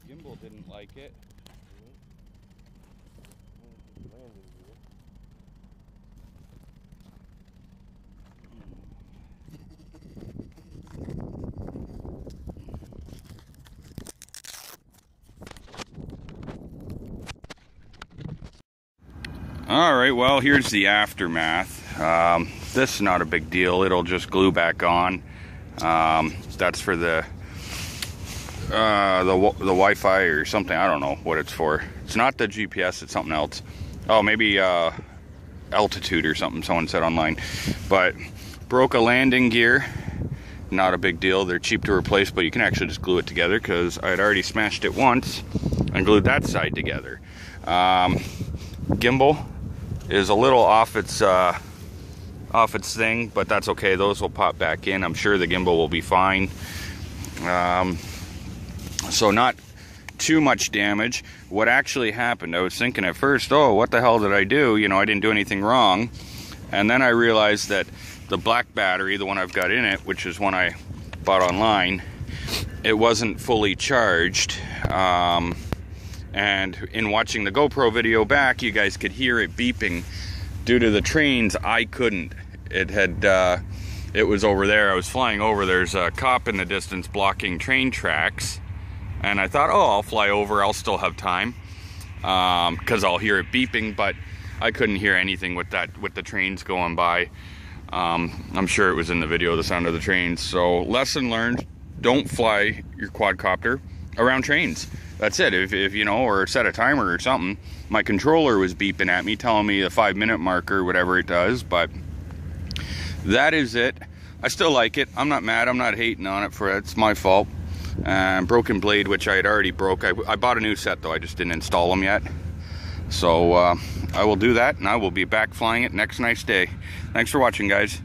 Gimbal didn't like it. Alright, well, here's the aftermath. This is not a big deal. It'll just glue back on. That's for the Wi-Fi or something. I don't know what it's for. It's not the GPS, it's something else. Oh, maybe altitude or something, someone said online. But broke a landing gear. Not a big deal. They're cheap to replace, but you can actually just glue it together because I had already smashed it once and glued that side together. Gimbal is a little off its thing, but that's okay. Those will pop back in. I'm sure the gimbal will be fine. So not too much damage. What actually happened, I was thinking at first, oh, what the hell did I do? You know, I didn't do anything wrong. And then I realized that the black battery, the one I've got in it, which is one I bought online, it wasn't fully charged. And in watching the GoPro video back, you guys could hear it beeping. Due to the trains, I couldn't. It was over there. I was flying over. There's a cop in the distance blocking train tracks. And I thought, oh, I'll fly over. I'll still have time. Because I'll hear it beeping, but I couldn't hear anything with the trains going by. I'm sure it was in the video, the sound of the trains. So, lesson learned, don't fly your quadcopter around trains. That's it. If you know, or set a timer or something. My controller was beeping at me, telling me the 5-minute marker, whatever it does, but that is it. I still like it. I'm not mad. I'm not hating on it for it. It's my fault. Broken blade, which I had already broke. I bought a new set, though. I just didn't install them yet. So I will do that, and I will be back flying it next nice day. Thanks for watching, guys.